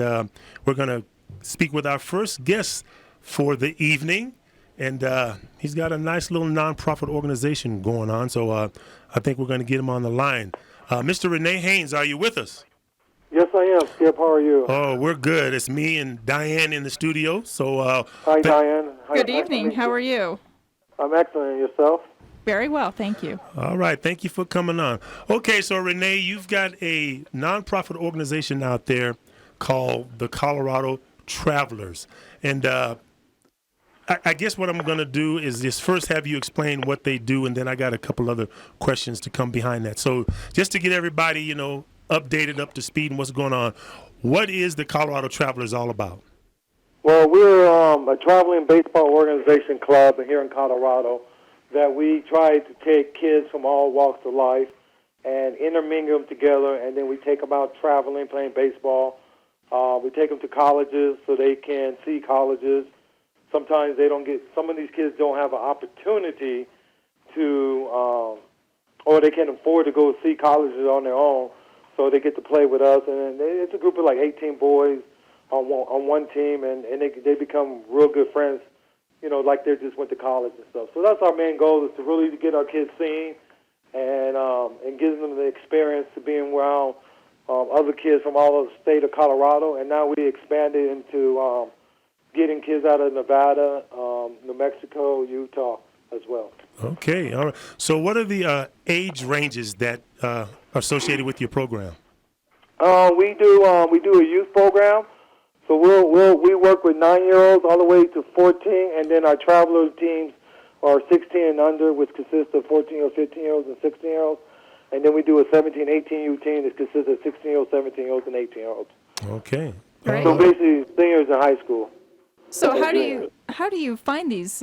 We're going to speak with our first guest for the evening. And he's got a nice little nonprofit organization going on. So I think we're going to get him on the line. Mr. Renee Haynes, are you with us? Yes, I am. Skip, how are you? Oh, we're good. It's me and Diane in the studio. So hi, Diane. Good evening. How are you? I'm excellent. And yourself? Very well, thank you. All right. Thank you for coming on. Okay, so Renee, you've got a nonprofit organization out there called the Colorado Travelers. And I guess what I'm going to do is just first have you explain what they do, and then I got a couple other questions to come behind that. So just to get everybody, updated, up to speed, and what's going on, what is the Colorado Travelers all about? Well, we're a traveling baseball organization club here in Colorado that we try to take kids from all walks of life and intermingle them together, and then we take them out traveling, playing baseball. We take them to colleges so they can see colleges. Sometimes some of these kids don't have an opportunity to, or they can't afford to go see colleges on their own, so they get to play with us. And it's a group of like 18 boys on one team, and they become real good friends, like they just went to college and stuff. So that's our main goal, is to really get our kids seen and give them the experience to being around other kids from all over the state of Colorado. And now we expanded into getting kids out of Nevada, New Mexico, Utah as well. Okay, all right. So what are the age ranges that are associated with your program? We do a youth program. So we work with 9-year-olds all the way to 14, and then our traveler teams are 16 and under, which consists of 14 or 15-year-olds and 16-year-olds. And then we do a 17, 18-year team that consists of 16-year-olds, 17-year-olds, and 18-year-olds. Okay. Great. So basically seniors in high school. So how do you find these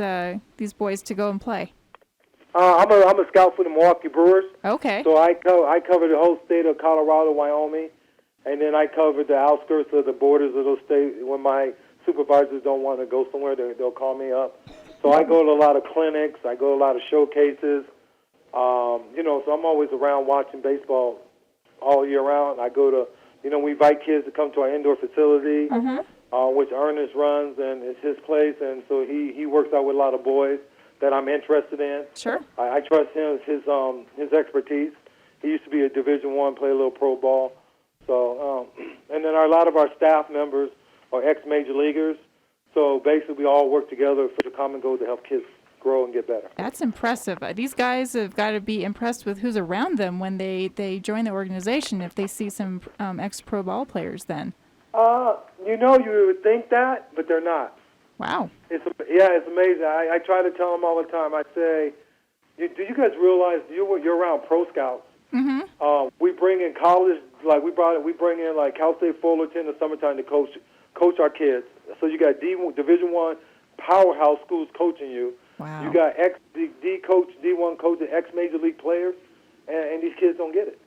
boys to go and play? I'm a scout for the Milwaukee Brewers. Okay. So I cover the whole state of Colorado, Wyoming, and then I cover the outskirts of the borders of those states. When my supervisors don't want to go somewhere, they'll call me up. So I go to a lot of clinics. I go to a lot of showcases. So I'm always around watching baseball all year round. I go to, we invite kids to come to our indoor facility, which Ernest runs, and it's his place. And so he works out with a lot of boys that I'm interested in. Sure. I trust him, his expertise. He used to be a Division I, play a little pro ball. So, and then a lot of our staff members are ex-major leaguers. So basically, we all work together for the common goal to help kids grow and get better. That's impressive. These guys have got to be impressed with who's around them when they join the organization, if they see some ex-pro ball players then. You would think that, but they're not. Wow. It's amazing. I try to tell them all the time. I say, do you guys realize you're around pro scouts? Mm-hmm. We bring in college, we bring in like Cal State Fullerton in the summertime to coach our kids. So you got Division I powerhouse schools coaching you. Wow. You got D1 coaching ex-major league players, and these kids don't get it.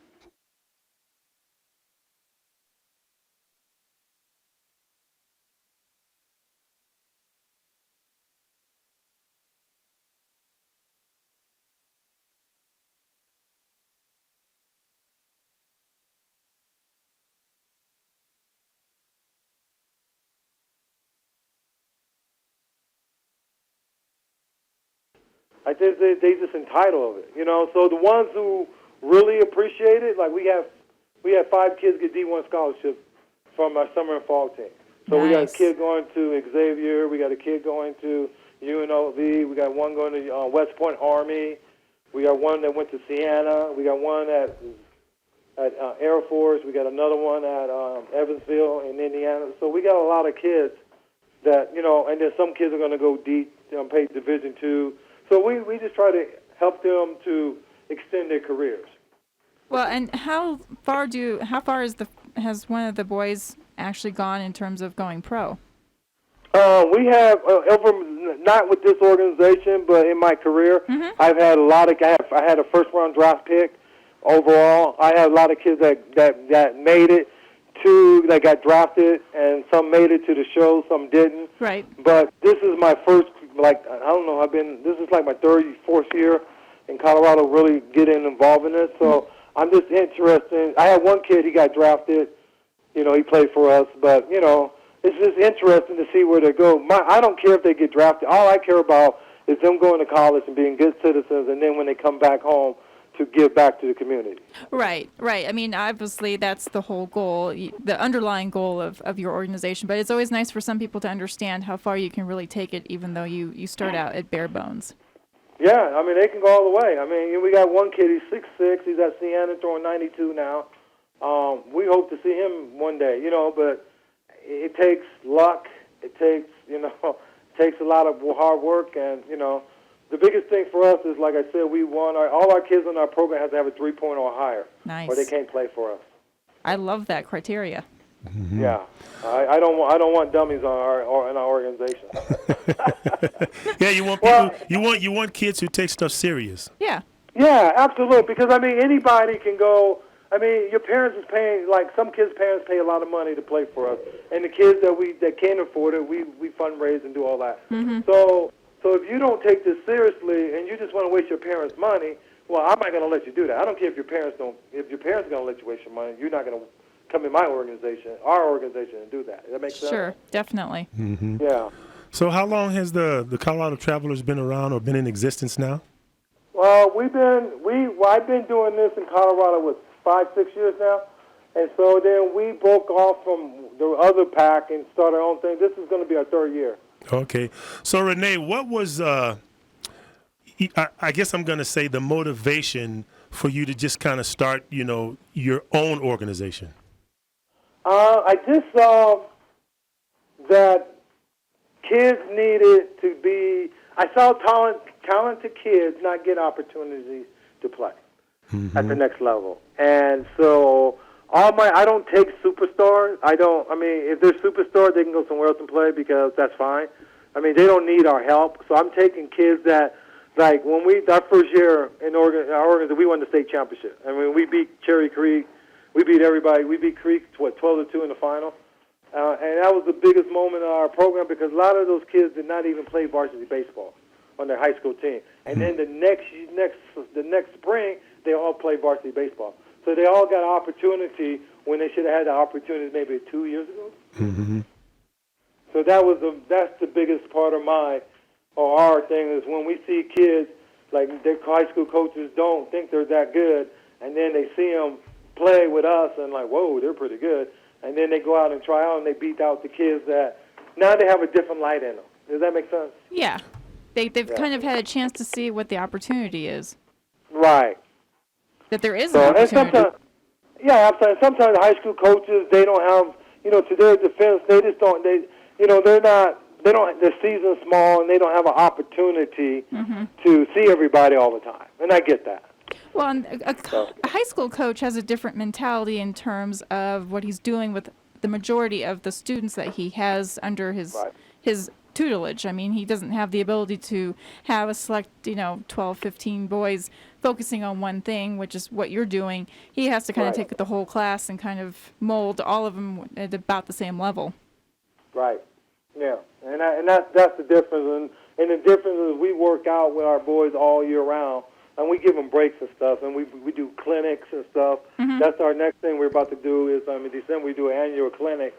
I think they just entitled of it, So the ones who really appreciate it, like we have 5 kids get D1 scholarships from our summer and fall team. So nice. We got a kid going to Xavier, we got a kid going to UNLV, we got one going to West Point Army, we got one that went to Siena, we got one at Air Force, we got another one at Evansville in Indiana. So we got a lot of kids that and then some kids are going to go pay Division II. So we just try to help them to extend their careers. Well, and how far has one of the boys actually gone in terms of going pro? We have not with this organization, but in my career, I've had a lot of. I had a first-round draft pick overall. I had a lot of kids that made it that got drafted, and some made it to the show, some didn't. Right. But this is my first. This is like my 34th year in Colorado really getting involved in this. So I'm just interested. I had one kid, he got drafted He played for us, but it's just interesting to see where they go. I don't care if they get drafted. All I care about is them going to college and being good citizens, and then when they come back home, to give back to the community. Right. I mean, obviously, that's the whole goal, the underlying goal of your organization. But it's always nice for some people to understand how far you can really take it, even though you start out at bare bones. Yeah, I mean, they can go all the way. I mean, we got one kid, he's 6'6", he's at Siena throwing 92 now. We hope to see him one day, but it takes luck. It takes, takes a lot of hard work, and, the biggest thing for us is, like I said, we want all our kids in our program have to have a 3.0 or higher. Nice. Or they can't play for us. I love that criteria. Mm-hmm. Yeah, I don't want dummies in our organization. Yeah, you want people, you want kids who take stuff serious. Yeah. Yeah, absolutely. Because anybody can go. Your parents is paying, like some kids' parents pay a lot of money to play for us, and the kids that can't afford it, we fundraise and do all that. Mm-hmm. So if you don't take this seriously and you just want to waste your parents' money, well, I'm not going to let you do that. I don't care if your parents don't. If your parents are going to let you waste your money, you're not going to come in our organization, and do that. Does that make sense? Sure, definitely. Mm-hmm. Yeah. So how long has the Colorado Travelers been around or been in existence now? Well, I've been doing this in Colorado with 5-6 years now, and so then we broke off from the other pack and started our own thing. This is going to be our 3rd year. Okay. So, Renee, what was, I guess I'm going to say, the motivation for you to just kind of start, your own organization? I just saw that kids needed to be, I saw talented kids not get opportunities to play at the next level. And so I don't take superstars. If they're superstars, they can go somewhere else and play because that's fine. They don't need our help. So I'm taking kids that, like when our first year in our organization, we won the state championship. We beat Cherry Creek. We beat everybody. We beat Creek, 12-2 in the final. And that was the biggest moment of our program because a lot of those kids did not even play varsity baseball on their high school team. And then the next spring, they all played varsity baseball. So they all got an opportunity when they should have had the opportunity maybe 2 years ago. Mm-hmm. So that's the biggest part of our thing is when we see kids, like their high school coaches don't think they're that good, and then they see them play with us and like, whoa, they're pretty good. And then they go out and try out and they beat out the kids that now they have a different light in them. Does that make sense? Yeah. They've kind of had a chance to see what the opportunity is. Right. That there is an opportunity. And sometimes high school coaches, they don't have, to their defense, they just don't, their season's small and they don't have an opportunity to see everybody all the time. And I get that. Well, and a high school coach has a different mentality in terms of what he's doing with the majority of the students that he has under his tutelage. He doesn't have the ability to have a select, 12, 15 boys focusing on one thing, which is what you're doing. He has to kind of take the whole class and kind of mold all of them at about the same level. Right. Yeah. And that's the difference. And the difference is we work out with our boys all year round. And we give them breaks and stuff, and we do clinics and stuff. That's our next thing we're about to do is in December we do an annual clinic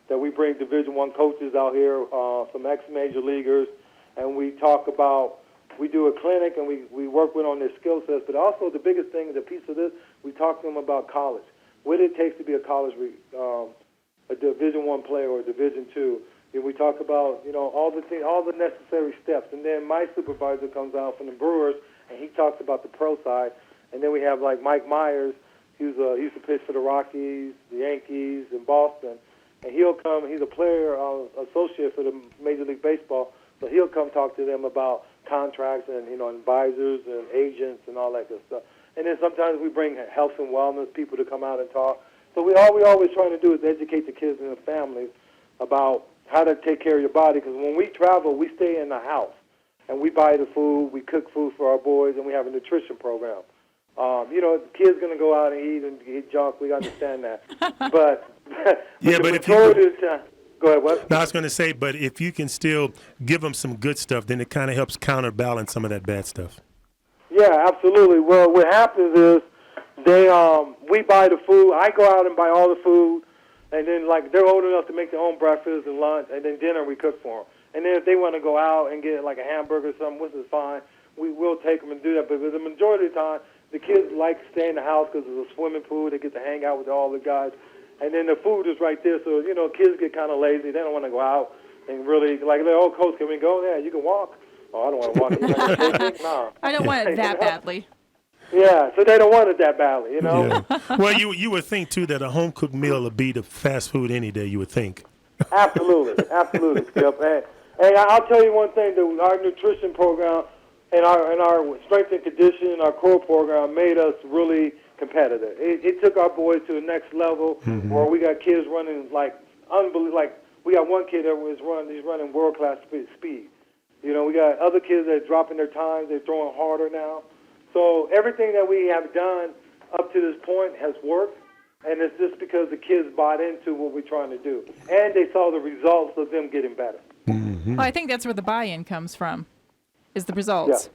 that we bring Division I coaches out here, some ex-major leaguers, and we do a clinic and we work with on their skill sets. But also the biggest thing, the piece of this, we talk to them about college, what it takes to be a college, a Division I player or a Division II. And we talk about all the necessary steps. And then my supervisor comes out from the Brewers. And he talks about the pro side. And then we have like Mike Myers, he used to pitch for the Rockies, the Yankees, and Boston. And he'll come, he's a player associate for the Major League Baseball, so he'll come talk to them about contracts and, advisors and agents and all that good stuff. And then sometimes we bring health and wellness people to come out and talk. So all we always trying to do is educate the kids and the families about how to take care of your body, because when we travel, we stay in the house. And we buy the food, we cook food for our boys, and we have a nutrition program. The kid's going to go out and eat junk. We understand that. But if you go ahead, what? No, I was going to say, but if you can still give them some good stuff, then it kind of helps counterbalance some of that bad stuff. Yeah, absolutely. Well, what happens is we buy the food. I go out and buy all the food, And then, like, they're old enough to make their own breakfast and lunch, and then dinner we cook for them. And then if they want to go out and get, like, a hamburger or something, which is fine, we'll take them and do that. But the majority of the time, the kids like to stay in the house because there's a swimming pool. They get to hang out with all the guys. And then the food is right there. So, you know, kids get kind of lazy. They don't want to go out and really, like, oh, Coach, can we go? Yeah, you can walk. Oh, I don't want to walk. You want to take me? No. I don't want it that badly. Yeah, so they don't want it that badly, you know? Yeah. Well, you would think, too, that a home-cooked meal would beat the fast food any day, you would think. Absolutely, Skip. And I'll tell you one thing, our nutrition program and our strength and conditioning, our core program made us really competitive. It took our boys to the next level where we got kids running like unbelievable. Like we got one kid that he's running world-class speed. You know, we got other kids that are dropping their times. They're throwing harder now. So everything that we have done up to this point has worked, and it's just because the kids bought into what we're trying to do. And they saw the results of them getting better. Well, I think that's where the buy-in comes from, is the results.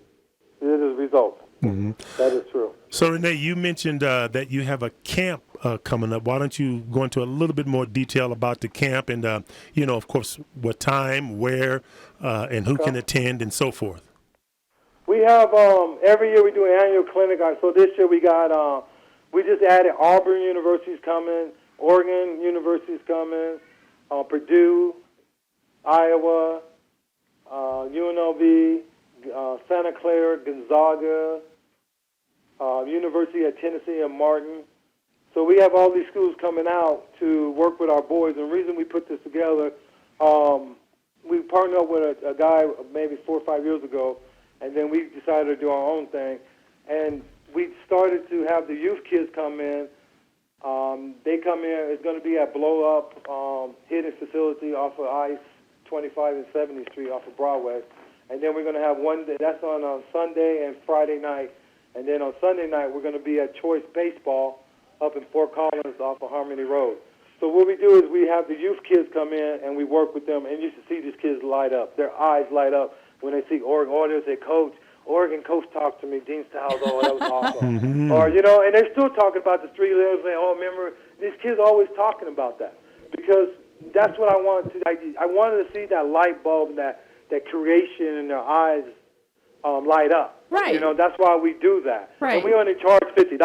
Yeah, it is results. That is true. So, Renee, you mentioned that you have a camp coming up. Why don't you go into a little bit more detail about the camp and, you know, of course, what time, where, and who can attend and so forth? We have, every year we do an annual clinic. So this year we got, we just added Auburn University's coming, Oregon University's coming, Purdue, Iowa, UNLV, Santa Clara, Gonzaga, University of Tennessee and Martin. So we have all these schools coming out to work with our boys. And the reason we put this together, we partnered up with a guy maybe 4 or 5 years ago, and then we decided to do our own thing. And we started to have the youth kids come in. They come in. It's going to be at Blow Up Hidden Facility off of I-25 and 70th Street off of Broadway. And then we're going to have one day, that's on Sunday and Friday night. And then on Sunday night, we're going to be at Choice Baseball up in Fort Collins off of Harmony Road. So what we do is we have the youth kids come in and we work with them. And you should see these kids light up. Their eyes light up when they see Oregon. Or they say, Coach, Oregon coach talked to me, Dean Styles, oh, that was awesome. Or, you know, and they're still talking about the street level, saying, oh, remember, these kids are always talking about that. Because that's what I wanted to, I wanted to see that light bulb and that creation in their eyes light up. Right. You know, that's why we do that. Right. And we only charge $50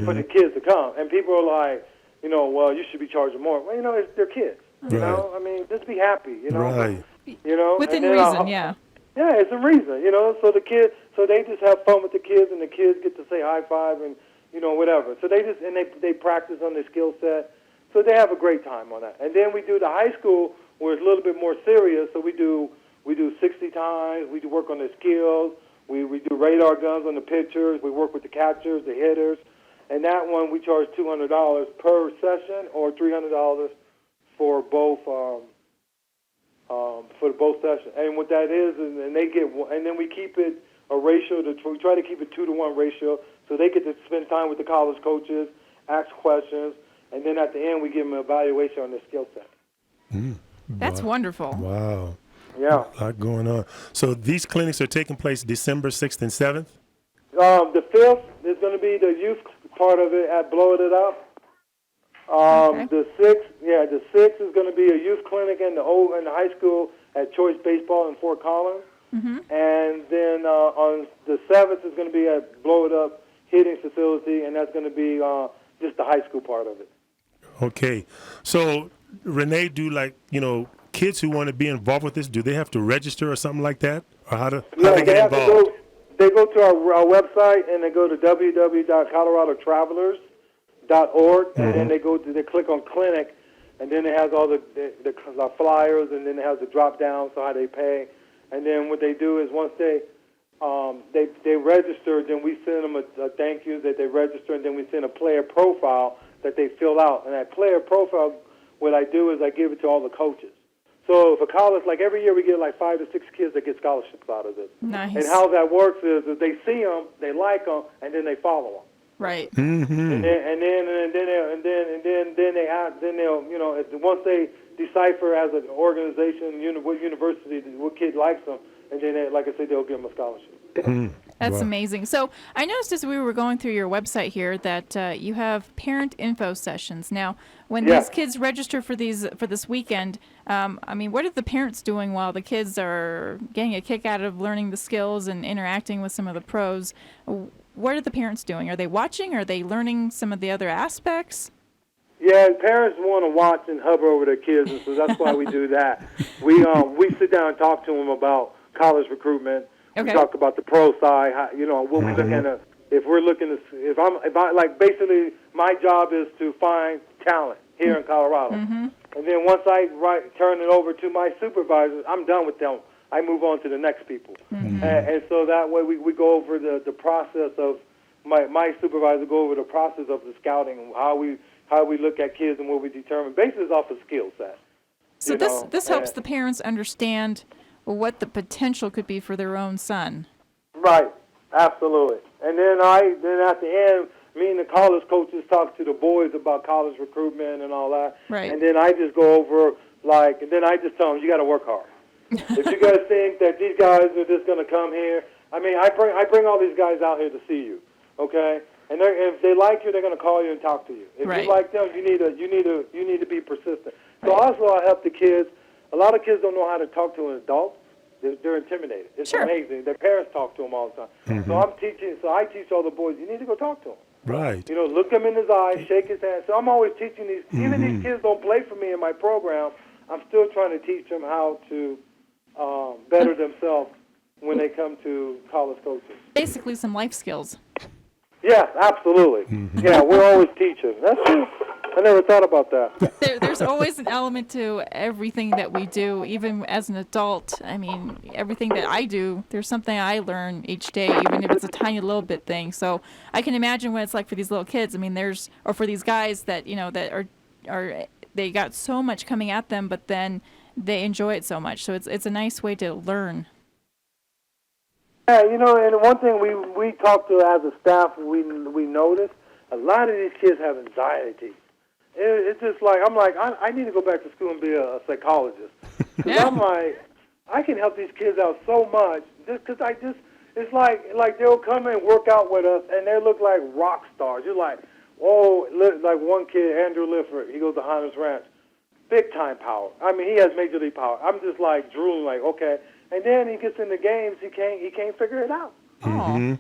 for the kids to come. And people are like, you know, well, you should be charging more. Well, you know, they're kids. You know, I mean, just be happy, you know. Right. You know. Within and then, reason, yeah. Yeah, it's a reason, you know. So the kids, so they just have fun with the kids, and the kids get to say high five and, you know, whatever. So they just, and they practice on their skill set. So they have a great time on that. And then we do the high school where it's a little bit more serious. So we do 60 times. We do work on their skills. We do radar guns on the pitchers. We work with the catchers, the hitters. And that one we charge $200 per session or $300 for both both sessions. And what that is, and they get, and then we keep it a ratio. We try to keep it 2-to-1 ratio, so they get to spend time with the college coaches, ask questions, and then at the end we give them an evaluation on their skill set. That's wonderful. Wow. Yeah. A lot going on. So these clinics are taking place December 6th and 7th? The 5th is going to be the youth part of it at Blow It Up. Okay. The 6th is going to be a youth clinic in the high school at Choice Baseball in Fort Collins. And then on the 7th is going to be at Blow It Up Hitting Facility, and that's going to be just the high school part of it. Okay. So, Renee, do kids who want to be involved with this, do they have to register or something like that? Or how do they get involved? They go to our website and they go to www.coloradotravelers.org, and then they click on clinic, and then it has all the flyers, and then it has the drop down, so how they pay. And then what they do is once they register, then we send them a thank you that they register, and then we send a player profile that they fill out. And that player profile, what I do is I give it to all the coaches. So for college, like every year we get like 5 to 6 kids that get scholarships out of it. Nice. And how that works is they see them, they like them, and then they follow them. Right. And then they'll, you know, once they decipher as an organization, what university, what kid likes them, and then like I said, they'll give them a scholarship. That's Wow. amazing. So I noticed as we were going through your website here that you have parent info sessions. Now, when Yes. these kids register for this weekend, I mean, what are the parents doing while the kids are getting a kick out of learning the skills and interacting with some of the pros? What are the parents doing? Are they watching? Are they learning some of the other aspects? Yeah, parents want to watch and hover over their kids, and so that's why we do that. We sit down and talk to them about college recruitment. Okay. We talk about the pro side. How, what we look at. If we're looking to, if I like, basically, my job is to find talent here in Colorado, and then once I turn it over to my supervisors, I'm done with them. I move on to the next people, and so that way we go over the process of my supervisor go over the process of the scouting and how we look at kids and what we determine. Basically, it's off a skill set. So this helps the parents understand what the potential could be for their own son. Right, absolutely. And then at the end, me and the college coaches talk to the boys about college recruitment and all that. Right. And then I just go over and then I just tell them, you got to work hard. If you guys think that these guys are just going to come here, I mean, I bring all these guys out here to see you, okay? And if they like you, they're going to call you and talk to you. If Right. you like them, you need to be persistent. So also I help the kids. A lot of kids don't know how to talk to an adult. They're intimidated. It's Sure. amazing. Their parents talk to them all the time. So I teach all the boys, you need to go talk to him. Right. Look him in his eyes, shake his hand. So I'm always teaching these, even these kids don't play for me in my program, I'm still trying to teach them how to better themselves when they come to college coaches. Basically, some life skills. Yeah, absolutely. Yeah, we're always teaching. That's true. I never thought about that. There's always an element to everything that we do, even as an adult. I mean, everything that I do, there's something I learn each day, even if it's a tiny little bit thing. So I can imagine what it's like for these little kids. I mean, or for these guys that, that are they got so much coming at them, but then they enjoy it so much. So it's a nice way to learn. Yeah, and one thing we talk to as a staff, we notice a lot of these kids have anxiety. It's just like I need to go back to school and be a psychologist. 'Cause Yeah. I'm like, I can help these kids out so much just because it's like they'll come and work out with us and they look like rock stars. You're like, oh, like one kid, Andrew Lifford, he goes to Hunter's Ranch, big time power. I mean, he has major league power. I'm just like drooling, like okay. And then he gets in the games, he can't figure it out. Oh.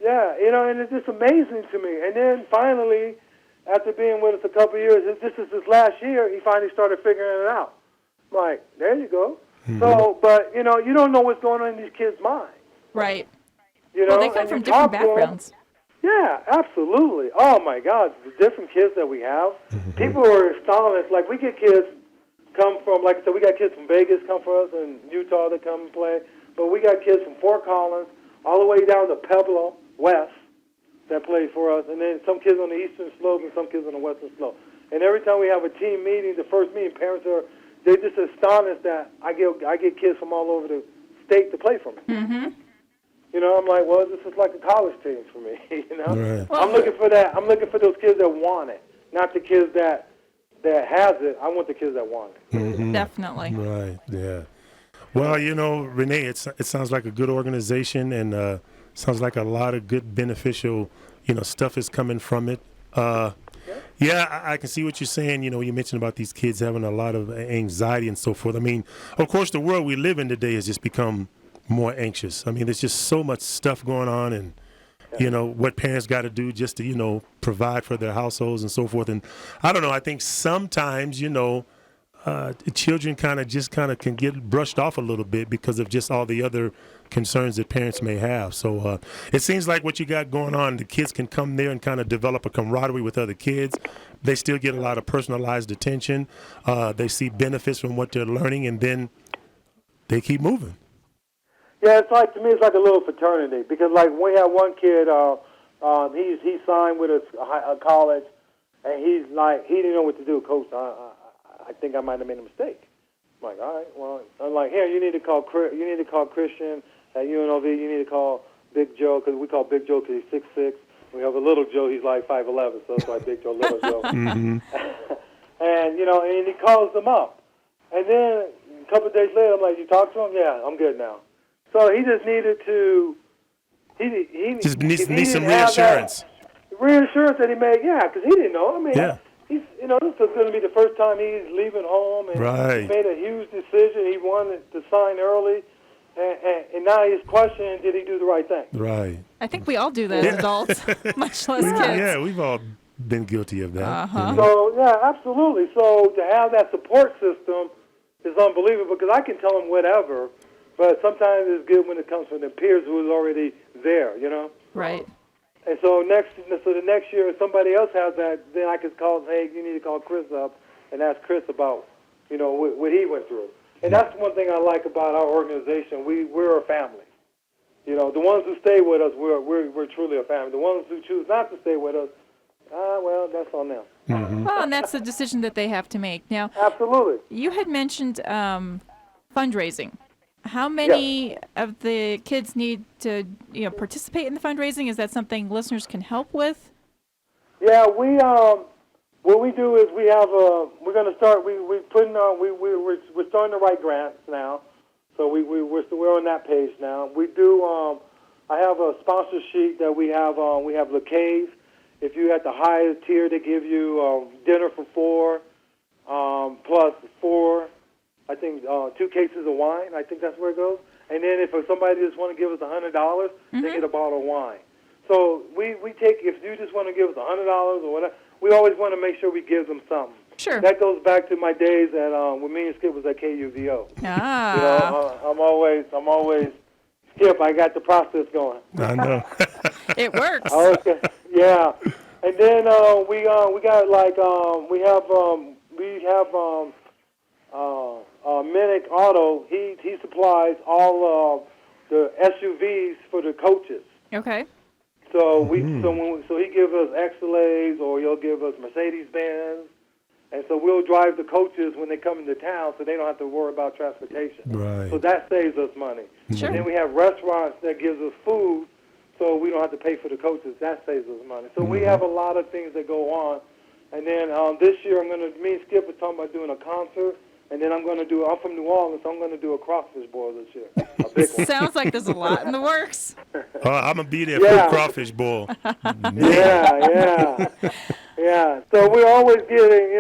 Yeah, and it's just amazing to me. And then finally, after being with us a couple of years, this is his last year, he finally started figuring it out. I'm like, there you go. So, but, you don't know what's going on in these kids' minds. Right. Well, Well, they come from different backgrounds. Yeah, absolutely. Oh, my God, the different kids that we have. People are astonished. Like, we get kids come from, like I said, we got kids from Vegas come for us and Utah that come and play. But we got kids from Fort Collins all the way down to Pueblo, West, that play for us, and then some kids on the eastern slope and some kids on the western slope. And every time we have a team meeting, the first meeting, they're just astonished that I get kids from all over the state to play for me. Mm-hmm. I'm like, well, this is like a college team for me. Right. Well, I'm looking for that. I'm looking for those kids that want it, not the kids that has it. I want the kids that want it. Definitely. Right. Yeah. Well, Renee, it sounds like a good organization and sounds like a lot of good beneficial, stuff is coming from it. Yeah, I can see what you're saying. You mentioned about these kids having a lot of anxiety and so forth. I mean, of course, the world we live in today has just become more anxious. I mean, there's just so much stuff going on and, what parents got to do just to, provide for their households and so forth. And I don't know, I think sometimes, children kind of can get brushed off a little bit because of just all the other concerns that parents may have. So it seems like what you got going on, the kids can come there and kind of develop a camaraderie with other kids. They still get a lot of personalized attention. They see benefits from what they're learning, and then they keep moving. Yeah, to me, it's like a little fraternity because, like, we had one kid, he signed with a college, and he's like, he didn't know what to do. Coach, I think I might have made a mistake. I'm like, all right, well, I'm like, here, you need to call Christian at UNLV. You need to call Big Joe because we call Big Joe because he's 6'6". We have a little Joe. He's like 5'11", so that's why Big Joe, Little Joe. And and he calls them up, and then a couple of days later, I'm like, you talk to him? Yeah, I'm good now. So he just needed to he Just needs if he some didn't have reassurance. that reassurance that he made, because he didn't know. I mean, Yeah. he's this is going to be the first time he's leaving home, and Right. he made a huge decision. He wanted to sign early, and now he's questioning, did he do the right thing? Right. I think we all do that as adults, much less kids. Yeah, we've all been guilty of that. Uh-huh. So, yeah, absolutely. So to have that support system is unbelievable because I can tell them whatever, but sometimes it's good when it comes from the peers who is already there, Right. And so the next year, if somebody else has that, then I can call and say, hey, you need to call Chris up and ask Chris about, what he went through. And that's one thing I like about our organization. We're a family. The ones who stay with us, we're truly a family. The ones who choose not to stay with us, well, that's on them. Mm-hmm. Well, and that's the decision that they have to make. Now, Absolutely. you had mentioned fundraising. How many of the kids need to, participate in the fundraising? Is that something listeners can help with? Yeah, what we do is we have we're going to start. We're starting to write grants now, so we're on that page now. We do. I have a sponsor sheet that we have. We have Le Cave. If you at the highest tier, they give you dinner for 4, plus 4. I think 2 cases of wine. I think that's where it goes. And then if somebody just want to give us $100, they get a bottle of wine. So we take, if you just want to give us $100 or whatever, we always want to make sure we give them something. Sure. That goes back to my days at when me and Skip was at KUVO. Ah. I'm always Skip. I got the process going. I know. It works. Okay. Yeah. And then we got like we have Minnick Auto. He supplies all the SUVs for the coaches. Okay. So so he gives us Excelades or he'll give us Mercedes Benz, and so we'll drive the coaches when they come into town, so they don't have to worry about transportation. Right. So that saves us money. Sure. And then we have restaurants that gives us food, so we don't have to pay for the coaches. That saves us money. So we have a lot of things that go on. And then this year me and Skip are talking about doing a concert. And then I'm from New Orleans, so I'm going to do a crawfish boil this year. A big one. Sounds like there's a lot in the works. I'm going to be there for the crawfish boil. Yeah. So we're always getting,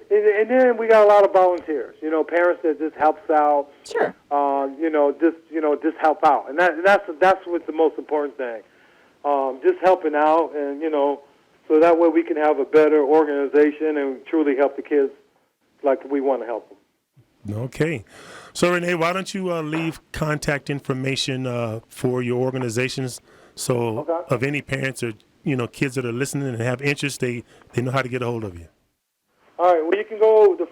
and then we got a lot of volunteers, parents that just helps out. Sure. Just help out. And that's what's the most important thing. Just helping out and, so that way we can have a better organization and truly help the kids like we want to help them. Okay. So, Renee, why don't you leave contact information for your organizations so of any parents or, kids that are listening and have interest, they know how to get a hold of you. All right. Well, you can go, the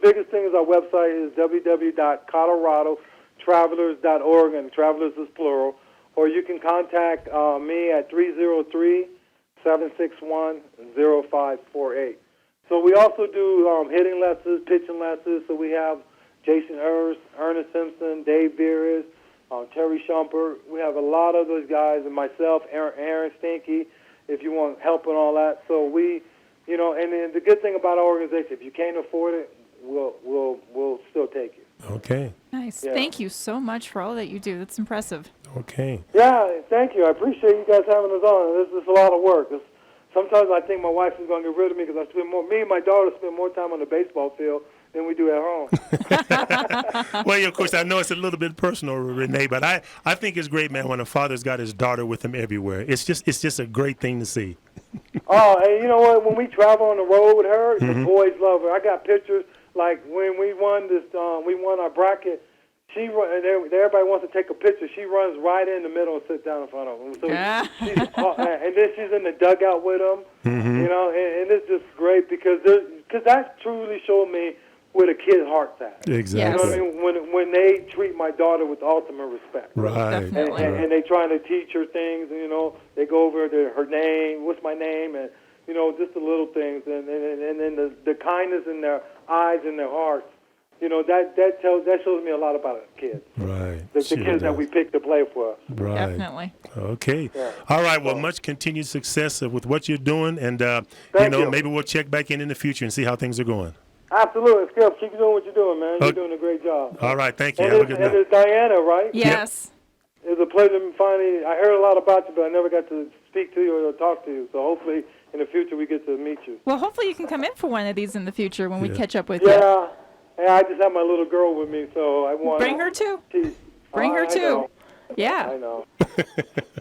biggest thing is our website is www.coloradotravelers.org, and travelers is plural. Or you can contact me at 303-761-0548. So we also do hitting lessons, pitching lessons. So we have Jason Ernest Simpson, Dave Beers, Terry Shumper. We have a lot of those guys, and myself, Aaron Stinky, if you want help and all that. So we, and then the good thing about our organization, if you can't afford it, we'll still take you. Okay. Nice. Yeah. Thank you so much for all that you do. That's impressive. Okay. Yeah, thank you. I appreciate you guys having us on. This is a lot of work. Sometimes I think my wife is going to get rid of me because me and my daughter spend more time on the baseball field than we do at home. Well, of course, I know it's a little bit personal, Renee, but I think it's great, man, when a father's got his daughter with him everywhere. It's just a great thing to see. Oh, and you know what? When we travel on the road with her, the boys love her. I got pictures like when we won our bracket. Everybody wants to take a picture. She runs right in the middle and sits down in front of them. So and then she's in the dugout with them. And it's just great because that truly showed me where the kid's heart's at. Exactly. You know what I mean? When they treat my daughter with ultimate respect. Right. Definitely. And they trying to teach her things. They go over her name. What's my name? And just the little things. And then the kindness in their eyes and their hearts. That shows me a lot about the kids. Right. The kids that we pick to play for us. Right. Definitely. Okay. Yeah. All right. Well, much continued success with what you're doing, and Thank you. maybe we'll check back in the future and see how things are going. Absolutely, Skip. Keep doing what you're doing, man. You're doing a great job. All right. Thank you. And Have a good night. it's Diana, right? Yes. It was a pleasure finally. I heard a lot about you, but I never got to speak to you or talk to you. So hopefully in the future we get to meet you. Well, hopefully you can come in for one of these in the future when we catch up with Yeah, I just have my little girl with me, so I want Bring her too. She, Bring her I too. know. Yeah. I know.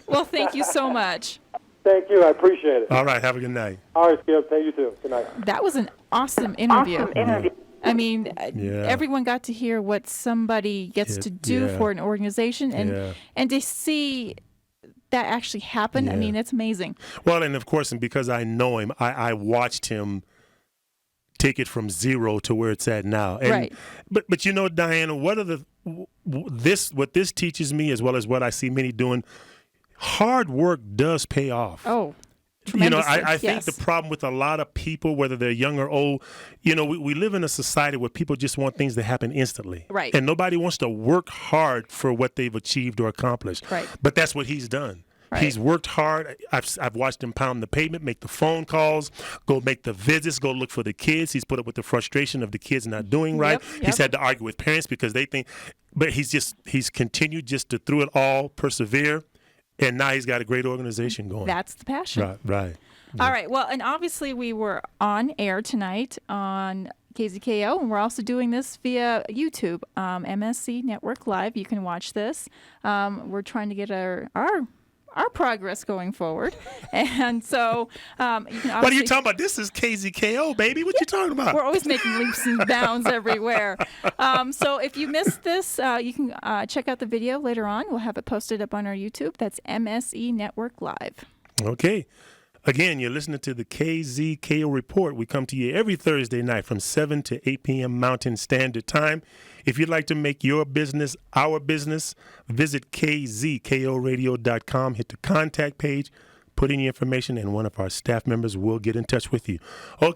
Well, thank you so much. Thank you. I appreciate it. All right. Have a good night. All right, Skip. Thank you too. Good night. That was an awesome interview. Yeah. I mean, Yeah. everyone got to hear what somebody gets to do Yeah. for an organization, and to see that actually happen. I Yeah. mean, it's amazing. Well, and of course, and because I know him, I watched him take it from zero to where it's at now. And, Right. But you know, Diana, what this teaches me, as well as what I see many doing, hard work does pay off. Oh, You know, tremendously. I think Yes. the problem with a lot of people, whether they're young or old, you know, we live in a society where people just want things to happen instantly. Right. And nobody wants to work hard for what they've achieved or accomplished. Right. But that's what he's done. Right. He's worked hard. I've watched him pound the pavement, make the phone calls, go make the visits, go look for the kids. He's put up with the frustration of the kids not doing right. Yep. He's had to argue with parents because they think, but he's continued just to through it all persevere. And now he's got a great organization going. That's the passion. Right. All right. Well, and obviously we were on air tonight on KZKO, and we're also doing this via YouTube, MSE Network Live. You can watch this. We're trying to get our progress going forward, and so you can obviously, What are you talking about? This is KZKO, baby. What you talking about? We're always making leaps and bounds everywhere. So if you missed this, you can check out the video later on. We'll have it posted up on our YouTube. That's MSE Network Live. Okay. Again, you're listening to the KZKO Report. We come to you every Thursday night from 7 to 8 p.m. Mountain Standard Time. If you'd like to make your business our business, visit kzkoradio.com, hit the contact page, put in your information, and one of our staff members will get in touch with you. Okay.